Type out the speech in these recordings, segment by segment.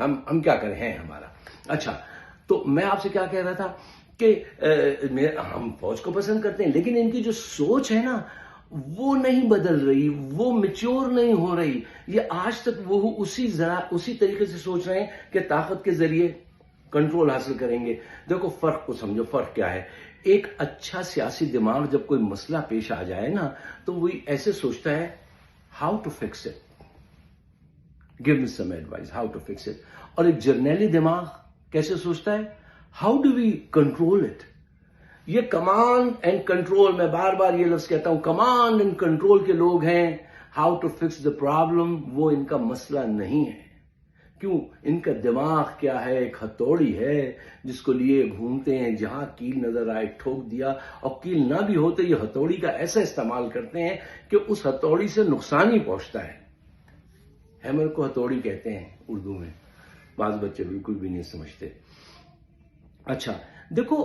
ہم کیا کریں ہیں ہمارا. اچھا تو میں آپ سے کیا کہہ رہا تھا کہ ہم فوج کو پسند کرتے ہیں، لیکن ان کی جو سوچ ہے نا وہ نہیں بدل رہی، وہ میچور نہیں ہو رہی. یہ آج تک وہ اسی طریقے سے سوچ رہے ہیں کہ طاقت کے ذریعے کنٹرول حاصل کریں گے. دیکھو فرق کو سمجھو، فرق کیا ہے. ایک اچھا سیاسی دماغ جب کوئی مسئلہ پیش آ جائے نا تو وہی ایسے سوچتا ہے how to fix it, give me some advice how to fix it. اور ایک جرنیلی دماغ کیسے سوچتا ہے how do we control it. یہ کمانڈ اینڈ کنٹرول، میں بار بار یہ لفظ کہتا ہوں، کمانڈ اینڈ کنٹرول کے لوگ ہیں. How to fix the problem وہ ان کا مسئلہ نہیں ہے. کیوں؟ ان کا دماغ کیا ہے، ایک ہتھوڑی ہے جس کو لیے گھومتے ہیں، جہاں کیل نظر آئے ٹھوک دیا. اور کیل نہ بھی ہوتے یہ ہتھوڑی کا ایسا استعمال کرتے ہیں کہ اس ہتھوڑی سے نقصان ہی پہنچتا ہے. ہیمر کو ہتھوڑی کہتے ہیں اردو میں، بعض بچے بالکل بھی نہیں سمجھتے. اچھا دیکھو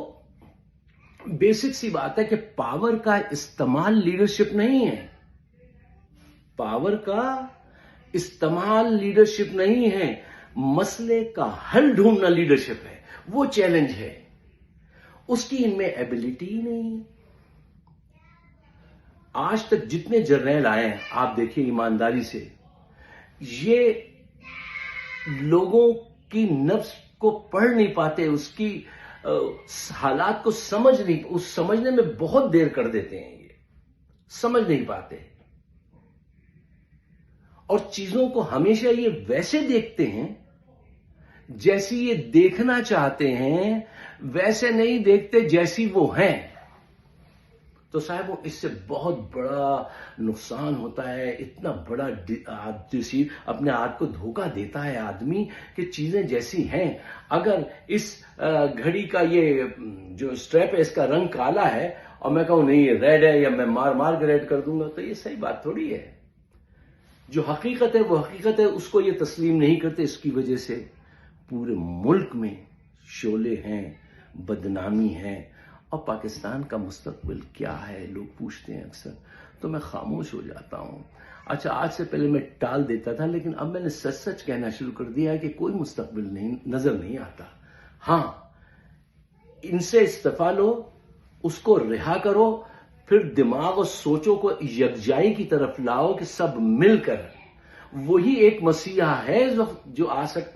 بیسک سی بات ہے کہ پاور کا استعمال لیڈرشپ نہیں ہے. پاور کا استعمال لیڈرشپ نہیں ہے، مسئلے کا حل ڈھونڈنا لیڈرشپ ہے. وہ چیلنج ہے، اس کی ان میں ایبلٹی نہیں. آج تک جتنے جرنیل آئے ہیں آپ دیکھیے ایمانداری سے، یہ لوگوں کی نفس کو پڑھ نہیں پاتے، اس کی حالات کو سمجھنے میں بہت دیر کر دیتے ہیں. یہ سمجھ نہیں پاتے اور چیزوں کو ہمیشہ یہ ویسے دیکھتے ہیں جیسی یہ دیکھنا چاہتے ہیں، ویسے نہیں دیکھتے جیسی وہ ہیں. تو صاحب اس سے بہت بڑا نقصان ہوتا ہے. اتنا بڑا اپنے آپ کو دھوکہ دیتا ہے آدمی کہ چیزیں جیسی ہیں. اگر اس گھڑی کا یہ جو اسٹریپ ہے اس کا رنگ کالا ہے اور میں کہوں نہیں یہ ریڈ ہے یا میں مار کے ریڈ کر دوں گا تو یہ صحیح بات تھوڑی ہے. جو حقیقت ہے وہ حقیقت ہے، اس کو یہ تسلیم نہیں کرتے. اس کی وجہ سے پورے ملک میں شعلے ہیں، بدنامی ہے. اور پاکستان کا مستقبل کیا ہے لوگ پوچھتے ہیں اکثر، تو میں خاموش ہو جاتا ہوں. اچھا آج سے پہلے میں ٹال دیتا تھا، لیکن اب میں نے سچ کہنا شروع کر دیا ہے کہ کوئی مستقبل نظر نہیں آتا. ہاں ان سے استعفیٰ لو، اس کو رہا کرو، پھر دماغ اور سوچوں کو یکجائی کی طرف لاؤ کہ سب مل کر وہی ایک مسیحا ہے جو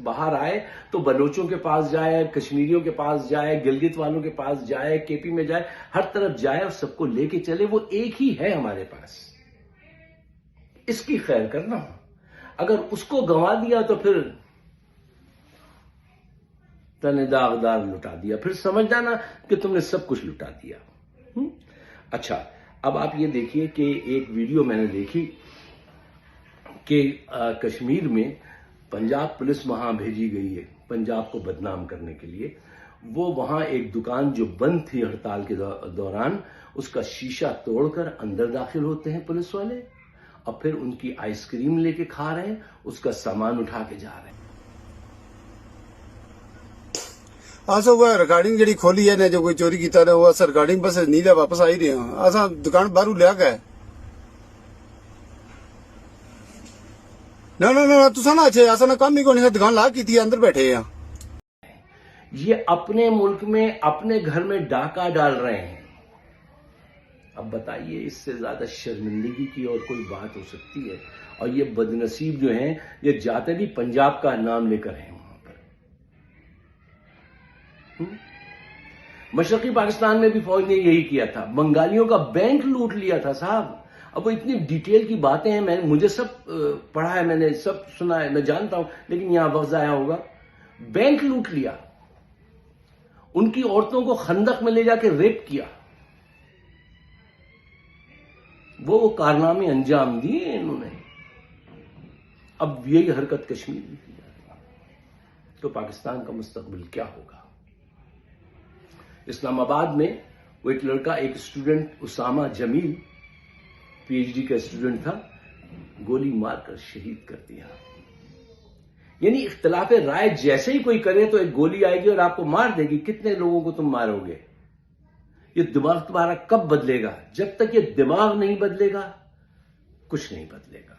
باہر آئے تو بلوچوں کے پاس جائے، کشمیریوں کے پاس جائے، گلگت والوں کے پاس جائے، کے پی میں جائے، ہر طرف جائے اور سب کو لے کے چلے. وہ ایک ہی ہے ہمارے پاس، اس کی خیر کرنا. اگر اس کو گنوا دیا تو پھر تن داغدار لٹا دیا، پھر سمجھ جانا کہ تم نے سب کچھ لٹا دیا. اچھا اب آپ یہ دیکھیے کہ ایک ویڈیو میں نے دیکھی کہ کشمیر میں پنجاب پولیس وہاں بھیجی گئی ہے پنجاب کو بدنام کرنے کے لیے. وہ وہاں ایک دکان جو بند تھی ہڑتال کے دوران، اس کا شیشہ توڑ کر اندر داخل ہوتے ہیں پولیس والے اور پھر ان کی آئس کریم لے کے کھا رہے ہیں، اس کا سامان اٹھا کے جا رہے ہیں. آسا وہ ریکارڈنگ جڑی کھولی ہے نے جو کوئی چوری کیتا ہے وہ اثر ریکارڈنگ بس نہیں لے واپس آئی رہے ہیں. آسا دکان باہر لیا گیا نہ تسا نہ اچھے آسا نہ کام ہی کونی دکان لا کی تھی اندر بیٹھے ہیں. یہ اپنے ملک میں اپنے گھر میں ڈاکہ ڈال رہے ہیں. اب بتائیے اس سے زیادہ شرمندگی کی اور کوئی بات ہو سکتی ہے؟ اور یہ بدنصیب جو ہیں یہ جاتے بھی پنجاب کا نام لے کر ہیں. وہاں پر مشرقی پاکستان میں بھی فوج نے یہی کیا تھا، بنگالیوں کا بینک لوٹ لیا تھا صاحب. اب وہ اتنی ڈیٹیل کی باتیں ہیں، مجھے سب پڑھا ہے، میں نے سب سنا ہے، میں جانتا ہوں، لیکن یہاں وقت ضائع ہوگا. بینک لوٹ لیا، ان کی عورتوں کو خندق میں لے جا کے ریپ کیا، وہ کارنامے انجام دیے انہوں نے. اب یہی حرکت کشمیر میں کی جا رہی ہے تو پاکستان کا مستقبل کیا ہوگا؟ اسلام آباد میں وہ ایک لڑکا، ایک اسٹوڈنٹ اسامہ جمیل، پی ایچ ڈی کا اسٹوڈنٹ تھا، گولی مار کر شہید کر دیا. یعنی اختلاف رائے جیسے ہی کوئی کرے تو ایک گولی آئے گی اور آپ کو مار دے گی. کتنے لوگوں کو تم مارو گے؟ یہ دماغ تمہارا کب بدلے گا؟ جب تک یہ دماغ نہیں بدلے گا کچھ نہیں بدلے گا.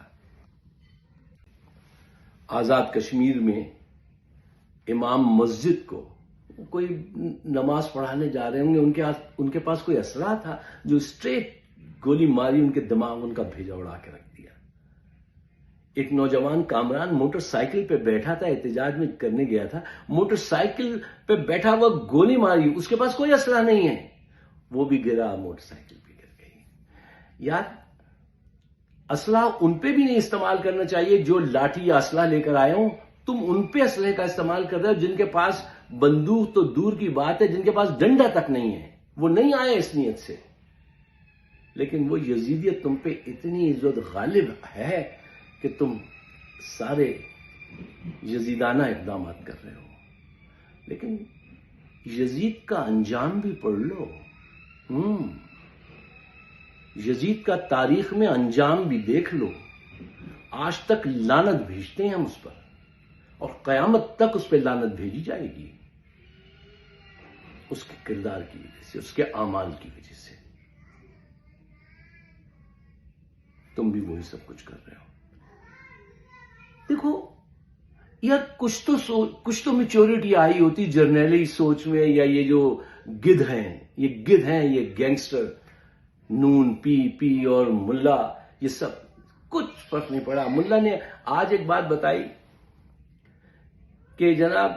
آزاد کشمیر میں امام مسجد کو کوئی نماز پڑھانے جا رہے ہوں گے، ان کے پاس کوئی اسلحہ تھا جو اسٹریٹ گولی ماری ان کے دماغ ان کا بھیجا اڑا کے رکھ دیا. ایک نوجوان کامران موٹر سائیکل پہ بیٹھا تھا، احتجاج میں کرنے گیا تھا، موٹر سائیکل پہ بیٹھا ہوا گولی ماری، اس کے پاس کوئی اسلحہ نہیں ہے، وہ بھی گرا، موٹر سائیکل بھی گر گئی. یار اسلحہ ان پہ بھی نہیں استعمال کرنا چاہیے جو لاٹھی یا اسلحہ لے کر آئے ہوں. تم ان پہ اسلحے کا استعمال کر رہے ہو جن کے پاس بندوق تو دور کی بات ہے، جن کے پاس ڈنڈا تک نہیں ہے. وہ نہیں آئے اس نیت سے، لیکن وہ یزیدیت تم پہ اتنی عزت غالب ہے کہ تم سارے یزیدانہ اقدامات کر رہے ہو. لیکن یزید کا انجام بھی پڑھ لو. یزید کا تاریخ میں انجام بھی دیکھ لو. آج تک لعنت بھیجتے ہیں ہم اس پر، اور قیامت تک اس پہ لعنت بھیجی جائے گی، اس کے کردار کی وجہ سے، اس کے اعمال کی وجہ سے. تم بھی وہی سب کچھ کر رہے ہو. دیکھو یار، کچھ تو میچورٹی آئی ہوتی جرنیلی سوچ میں، یا یہ جو گدھ ہیں یہ گینگسٹر نون پی اور ملا، یہ سب کچھ فرق نہیں پڑا. ملا نے آج ایک بات بتائی کہ جناب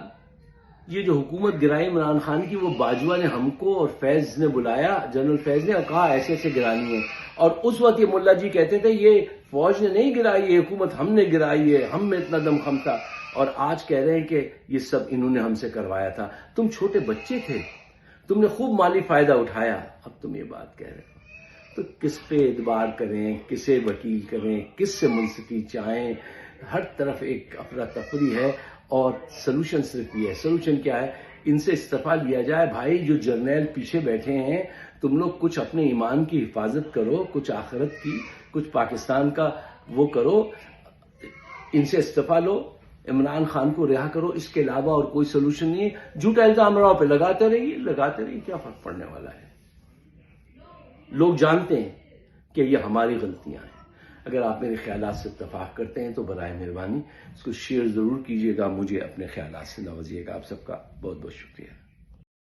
یہ جو حکومت گرائی عمران خان کی، وہ باجوہ نے ہم کو اور فیض نے بلایا، جنرل فیض نے، اور کہا ایسے ایسے گرانی ہے. اور اس وقت یہ ملا جی کہتے تھے یہ فوج نے نہیں گرائی، یہ حکومت ہم نے گرائی ہے، ہم میں اتنا دم خم تھا. اور آج کہہ رہے ہیں کہ یہ سب انہوں نے ہم سے کروایا تھا. تم چھوٹے بچے تھے، تم نے خوب مالی فائدہ اٹھایا، اب تم یہ بات کہہ رہے ہو. تو کس پہ اعتبار کریں، کسے وکیل کریں، کس سے منصفی چاہیں؟ ہر طرف ایک افراتفری ہے، اور سلوشن صرف یہ ہے. سلوشن کیا ہے؟ ان سے استعفیٰ لیا جائے. بھائی جو جرنیل پیچھے بیٹھے ہیں، تم لوگ کچھ اپنے ایمان کی حفاظت کرو، کچھ آخرت کی، کچھ پاکستان کا وہ کرو. ان سے استعفیٰ لو، عمران خان کو رہا کرو. اس کے علاوہ اور کوئی سلوشن نہیں ہے. جھوٹا الزام راؤ پہ لگاتے رہیے، کیا فرق پڑنے والا ہے؟ لوگ جانتے ہیں کہ یہ ہماری غلطیاں ہیں. اگر آپ میرے خیالات سے اتفاق کرتے ہیں تو برائے مہربانی اس کو شیئر ضرور کیجیے گا، مجھے اپنے خیالات سے نوازیے گا. آپ سب کا بہت بہت شکریہ.